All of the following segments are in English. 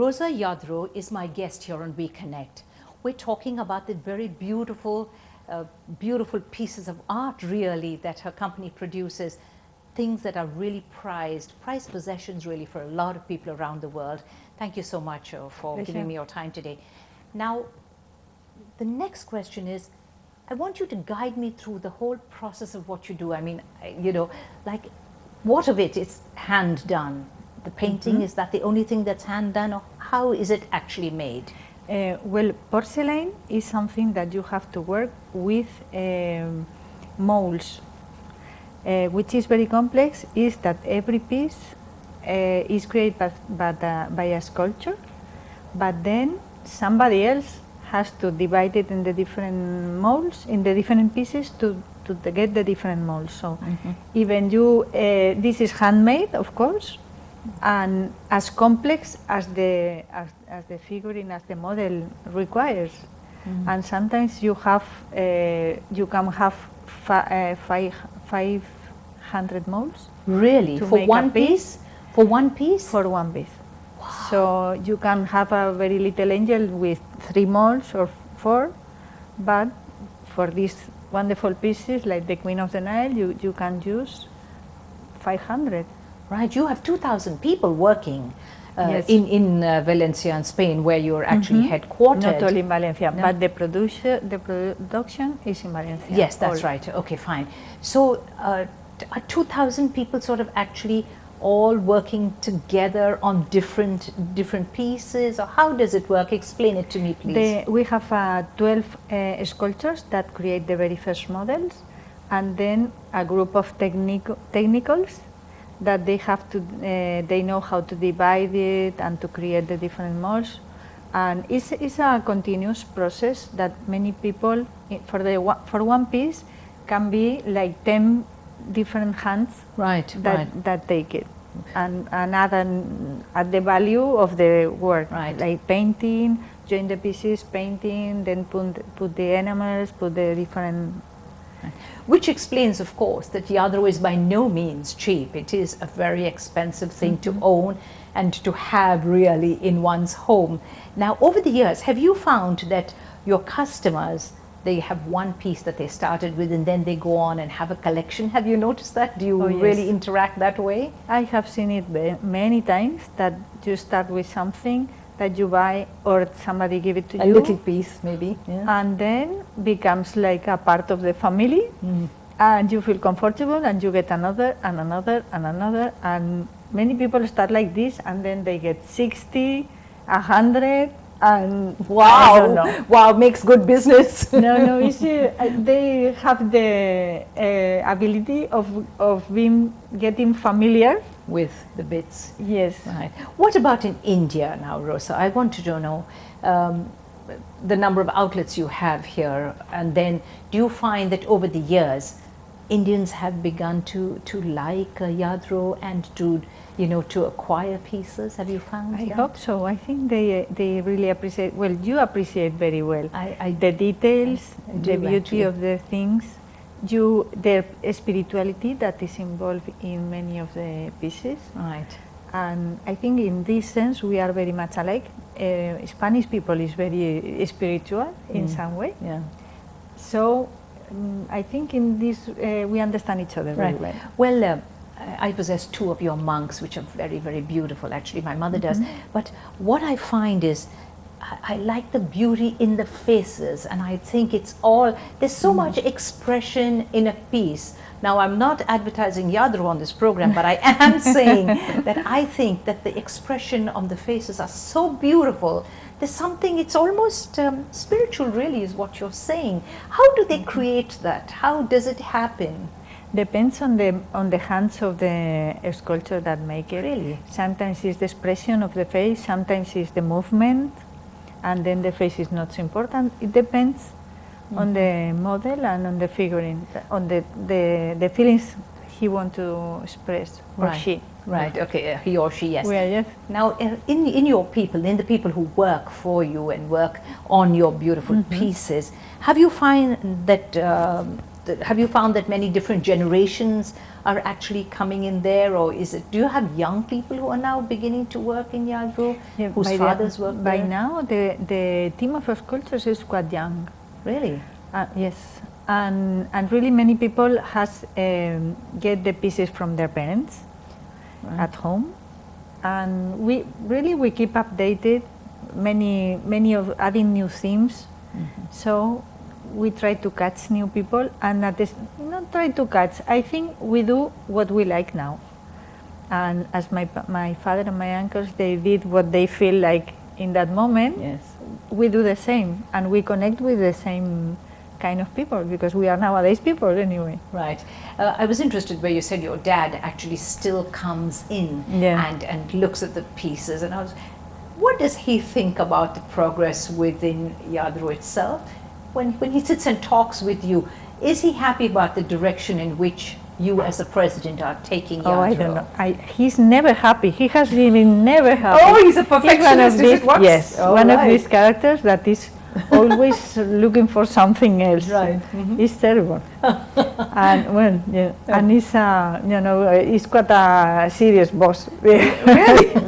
Rosa Lladro is my guest here on We Connect. We're talking about the very beautiful, beautiful pieces of art really that her company produces, things that are really prized possessions really for a lot of people around the world. Thank you so much for giving me your time today. Now, the next question is, I want you to guide me through the whole process of what you do. I mean, you know, like what of it is hand done? The painting, is that the only thing that's hand done, or how is it actually made? Well, porcelain is something that you have to work with molds, which is very complex. Is that every piece is created by a sculptor, but then somebody else has to divide it in the different molds, in the different pieces to get the different molds. So even you, this is handmade, of course, and as complex as the figurine, as the model requires. And sometimes you have you can have 500 molds. Really? For one piece? For one piece? For one piece. Wow. So you can have a very little angel with 3 molds or 4, but for these wonderful pieces like the Queen of the Nile, you can use 500. Right, you have 2,000 people working yes. in Valencia in Spain, where you're actually headquartered. Not only in Valencia, no. But the production is in Valencia. Yes, that's right. Okay, fine. So are 2,000 people sort of actually all working together on different pieces, or how does it work? Explain it to me, please. We have 12 sculptors that create the very first models, and then a group of technicals that they have to, they know how to divide it and to create the different molds. And it's a continuous process that many people, for one piece, can be like 10 different hands that take it. And add the value of the work, like painting, join the pieces, painting, then put the enamels, put the different... Which explains, of course, that Lladro is by no means cheap. It is a very expensive thing to own and to have really in one's home. Now, over the years, have you found that your customers, they have one piece that they started with and then they go on and have a collection? Have you noticed that? Do you really interact that way? I have seen it many times, that you start with something that you buy or somebody give it to you. A little piece, maybe. Yeah. And then becomes like a part of the family, and you feel comfortable, and you get another and another and another, and many people start like this, and then they get 60, 100, and wow, wow, makes good business. No, it's, they have the ability of getting familiar with the bits. Yes. Right. What about in India now, Rosa? I wanted to know the number of outlets you have here, and then do you find that over the years Indians have begun to like Lladro and to acquire pieces? Have you found I that? hope so. I think they really appreciate, well, you appreciate very well the details, the beauty of the things, their spirituality that is involved in many of the pieces. Right. And I think in this sense we are very much alike. Spanish people is very spiritual in some way. Yeah. So I think in this we understand each other very well. Well, I possess 2 of your monks, which are very, very beautiful. Actually, my mother does. But what I find is, I like the beauty in the faces, and I think it's all, there's so much expression in a piece. Now, I'm not advertising Lladro on this program, but I am saying that I think that the expression on the faces are so beautiful. There's something, it's almost spiritual really is what you're saying. How do they create that? How does it happen? Depends on the hands of the sculptor that make it. Really? Sometimes it's the expression of the face, sometimes it's the movement, and then the face is not so important. It depends on the model and on the figurine, on the feelings he wants to express, or she. Right, okay, he or she, yes. Well, yes. Now, in your people, in the people who work for you and work on your beautiful pieces, have you find that have you found that many different generations are actually coming in there, or do you have young people who are now beginning to work in Lladro, whose fathers work by there? now, the team of sculptors is quite young. Really? Yes, and really many people has get the pieces from their parents at home, and we keep updated, many of adding new themes. So we try to catch new people, and not try to catch. I think we do what we like now, and as my father and my uncles, they did what they feel like in that moment. Yes. We do the same, and we connect with the same kind of people because we are nowadays people anyway. Right. I was interested where you said your dad actually still comes in and looks at the pieces, and what does he think about the progress within Lladro itself? When he sits and talks with you, is he happy about the direction in which you as a president are taking Lladro? Oh, I don't know. He's never happy. He has been never happy. Oh, he's a perfectionist. Yes, one of these characters that is always looking for something else. Right. It's terrible. And well, and he's he's quite a serious boss. Really?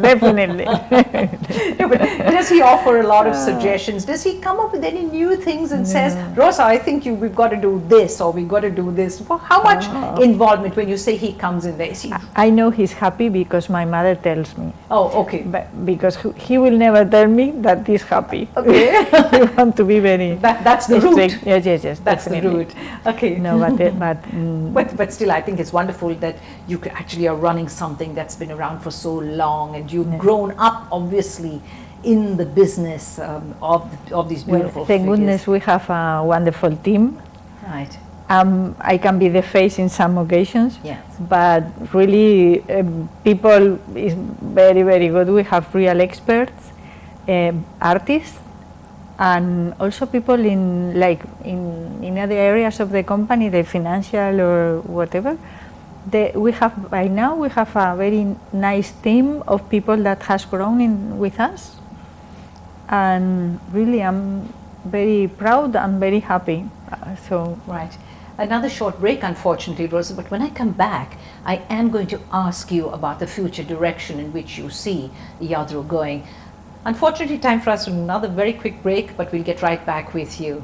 Definitely. But does he offer a lot of suggestions? Does he come up with any new things and says, Rosa, I think we've got to do this, or we've got to do this? Well, how much involvement when you say he comes in there? I know he's happy because my mother tells me. Oh, okay. But because he will never tell me that he's happy. Okay. We want to be very. That's the root. Yes. That's definitely. the root. Okay. No, but still, I think it's wonderful that you actually are running something that's been around for so long, and you've grown up, obviously, in the business of these beautiful thank figures. goodness we have a wonderful team. Right. I can be the face in some occasions, Yes. but really people is very, very good. We have real experts, artists, and also people in other areas of the company, the financial or whatever. By now we have a very nice team of people that has grown with us, and really I'm very proud and very happy. Right. Another short break, unfortunately, Rosa, but when I come back, I am going to ask you about the future direction in which you see Lladro going. Unfortunately, time for us for another very quick break, but we'll get right back with you.